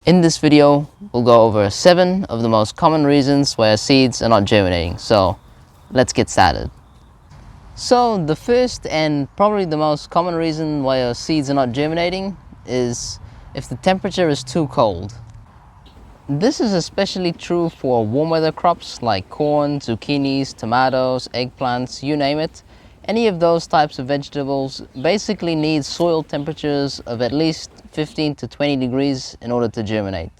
In this video, we'll go over 7 of the most common reasons why our seeds are not germinating. So let's get started. So the first and probably the most common reason why our seeds are not germinating is if the temperature is too cold. This is especially true for warm weather crops like corn, zucchinis, tomatoes, eggplants, you name it. Any of those types of vegetables basically need soil temperatures of at least 15 to 20 degrees in order to germinate.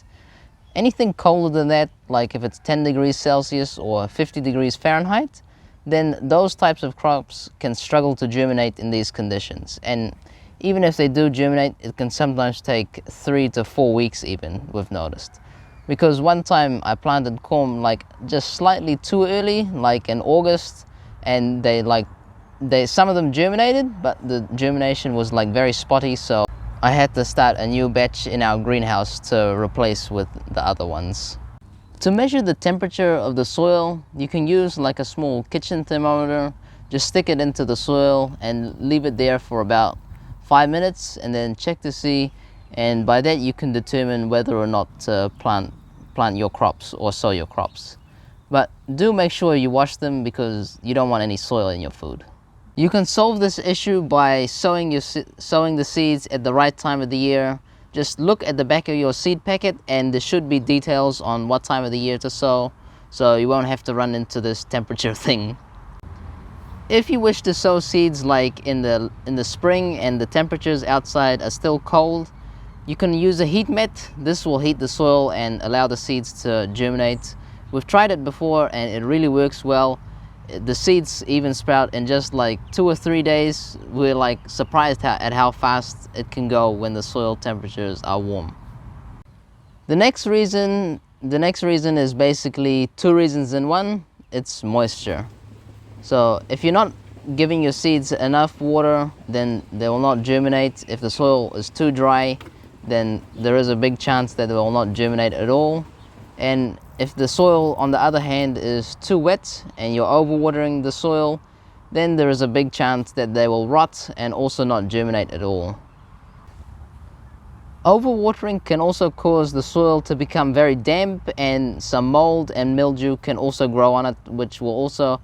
Anything colder than that, like if it's 10 degrees Celsius or 50 degrees Fahrenheit, then those types of crops can struggle to germinate in these conditions. And even if they do germinate, it can sometimes take 3 to 4 weeks even, we've noticed. Because one time I planted corn like just slightly too early, like in August, and some of them germinated, but the germination was like very spotty, so I had to start a new batch in our greenhouse to replace with the other ones. To measure the temperature of the soil, you can use like a small kitchen thermometer. Just stick it into the soil and leave it there for about 5 minutes and then check to see, and by that you can determine whether or not to plant your crops or sow your crops. But do make sure you wash them because you don't want any soil in your food. You can solve this issue by sowing the seeds at the right time of the year. Just look at the back of your seed packet and there should be details on what time of the year to sow, so you won't have to run into this temperature thing. If you wish to sow seeds like in the spring and the temperatures outside are still cold, you can use a heat mat. This will heat the soil and allow the seeds to germinate. We've tried it before and it really works well. The seeds even sprout in just like 2 or 3 days. We're like surprised at how fast it can go when the soil temperatures are warm. The next reason is basically 2 reasons in one. It's moisture. So if you're not giving your seeds enough water, then they will not germinate. If the soil is too dry, then there is a big chance that they will not germinate at all. And if the soil, on the other hand, is too wet and you're overwatering the soil, then there is a big chance that they will rot and also not germinate at all. Overwatering can also cause the soil to become very damp, and some mold and mildew can also grow on it, which will also,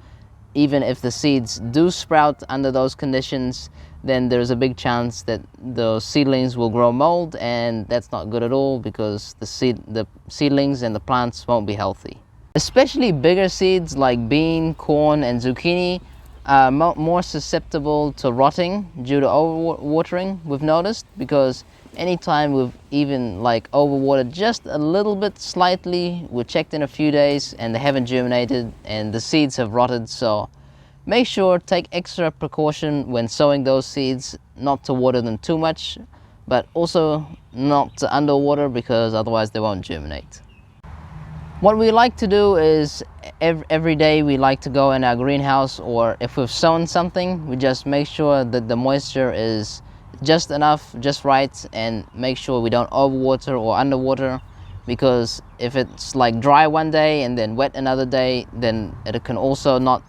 even if the seeds do sprout under those conditions, then there's a big chance that the seedlings will grow mold, and that's not good at all because the seedlings and the plants won't be healthy. Especially bigger seeds like bean, corn and zucchini are more susceptible to rotting due to overwatering, we've noticed, because anytime we've even like overwatered just a little bit slightly, we checked in a few days and they haven't germinated and the seeds have rotted. So make sure take extra precaution when sowing those seeds, not to water them too much, but also not to underwater because otherwise they won't germinate. What we like to do is every day we like to go in our greenhouse, or if we've sown something, we just make sure that the moisture is just enough, just right, and make sure we don't overwater or underwater, because if it's like dry one day and then wet another day, then it can also not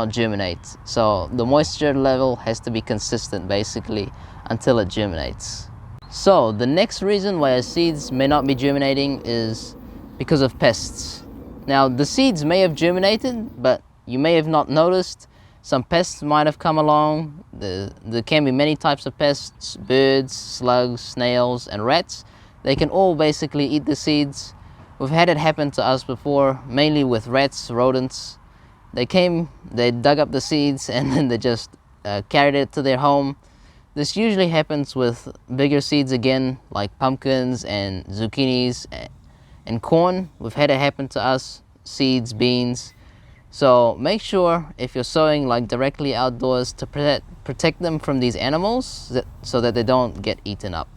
germinate. So the moisture level has to be consistent basically until it germinates. So the next reason why our seeds may not be germinating is because of pests. Now the seeds may have germinated, but you may have not noticed. Some pests might have come along. There can be many types of pests: birds, slugs, snails and rats. They can all basically eat the seeds. We've had it happen to us before, mainly with rats, rodents. They came, they dug up the seeds, and then they just carried it to their home. This usually happens with bigger seeds again, like pumpkins and zucchinis and corn. We've had it happen to us, seeds, beans. So make sure if you're sowing like directly outdoors to protect them from these animals so that they don't get eaten up.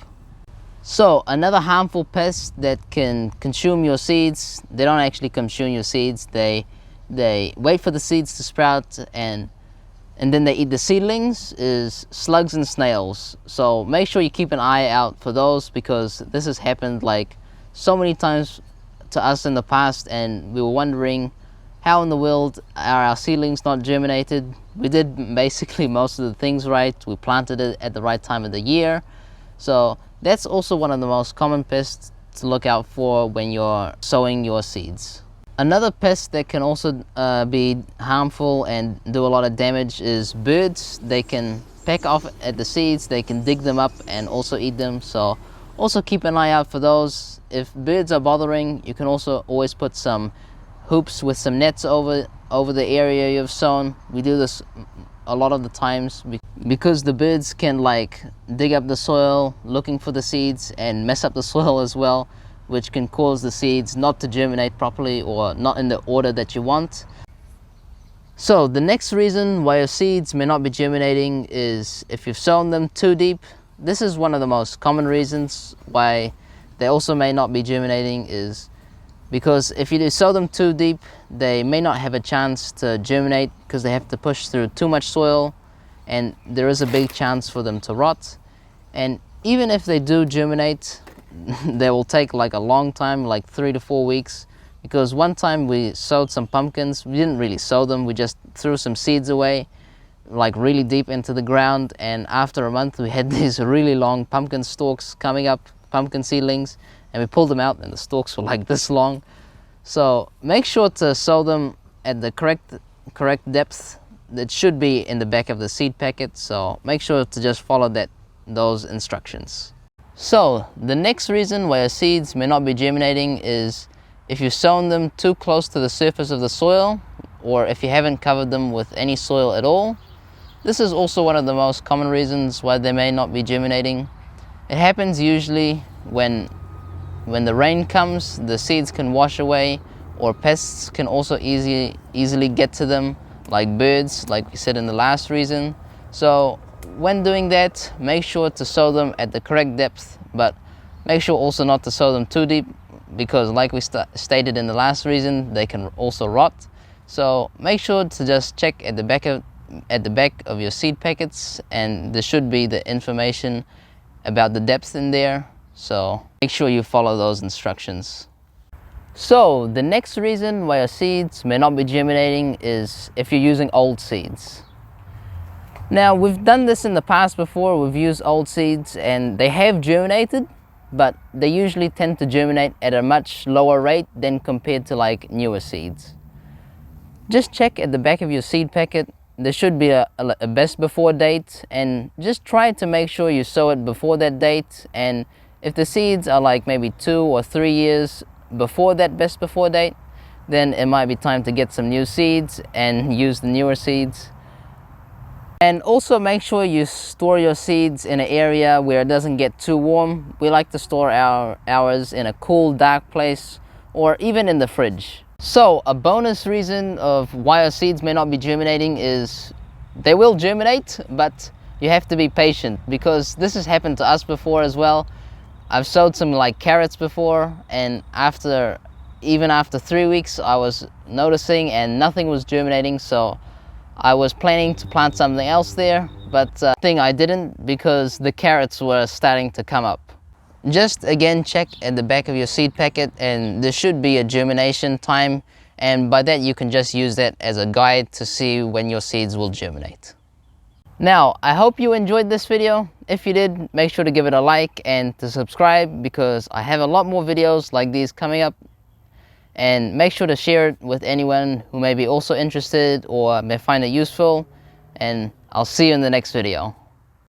So another harmful pest that can consume your seeds, they don't actually consume your seeds, they wait for the seeds to sprout and then they eat the seedlings, is slugs and snails. So make sure you keep an eye out for those, because this has happened like so many times to us in the past, and we were wondering how in the world are our seedlings not germinated. We did basically most of the things right. We planted it at the right time of the year. So that's also one of the most common pests to look out for when you're sowing your seeds. Another pest that can also be harmful and do a lot of damage is birds. They can peck off at the seeds, they can dig them up and also eat them, so also keep an eye out for those. If birds are bothering, you can also always put some hoops with some nets over the area you've sown. We do this a lot of the times because the birds can like dig up the soil looking for the seeds and mess up the soil as well, which can cause the seeds not to germinate properly or not in the order that you want. So the next reason why your seeds may not be germinating is if you've sown them too deep. This is one of the most common reasons why they also may not be germinating, is because if you sow them too deep, they may not have a chance to germinate because they have to push through too much soil, and there is a big chance for them to rot. And even if they do germinate, they will take like a long time, like 3 to 4 weeks. Because one time we sowed some pumpkins, we didn't really sow them, we just threw some seeds away like really deep into the ground, and after a month we had these really long pumpkin stalks coming up, pumpkin seedlings, and we pulled them out and the stalks were like this long. So make sure to sow them at the correct depth. That should be in the back of the seed packet, so make sure to just follow those instructions. So the next reason why your seeds may not be germinating is if you've sown them too close to the surface of the soil, or if you haven't covered them with any soil at all. This is also one of the most common reasons why they may not be germinating. It happens usually when the rain comes, the seeds can wash away, or pests can also easily get to them, like birds, like we said in the last reason. So when doing that, make sure to sow them at the correct depth, but make sure also not to sow them too deep, because like we stated in the last reason, they can also rot. So make sure to just check at the back of your seed packets, and there should be the information about the depth in there, so make sure you follow those instructions. So the next reason why your seeds may not be germinating is if you're using old seeds. Now, we've done this in the past before. We've used old seeds and they have germinated, but they usually tend to germinate at a much lower rate than compared to like newer seeds. Just check at the back of your seed packet. There should be a best before date, and just try to make sure you sow it before that date. And if the seeds are like maybe 2 or 3 years before that best before date, then it might be time to get some new seeds and use the newer seeds. And also make sure you store your seeds in an area where it doesn't get too warm. We like to store ours in a cool, dark place, or even in the fridge. So a bonus reason of why your seeds may not be germinating is they will germinate, but you have to be patient, because this has happened to us before as well. I've sowed some like carrots before, and even after 3 weeks I was noticing and nothing was germinating, so I was planning to plant something else there, but I didn't, because the carrots were starting to come up. Just again check at the back of your seed packet, and there should be a germination time, and by that you can just use that as a guide to see when your seeds will germinate. Now, I hope you enjoyed this video. If you did, make sure to give it a like and to subscribe, because I have a lot more videos like these coming up. And make sure to share it with anyone who may be also interested or may find it useful. And I'll see you in the next video.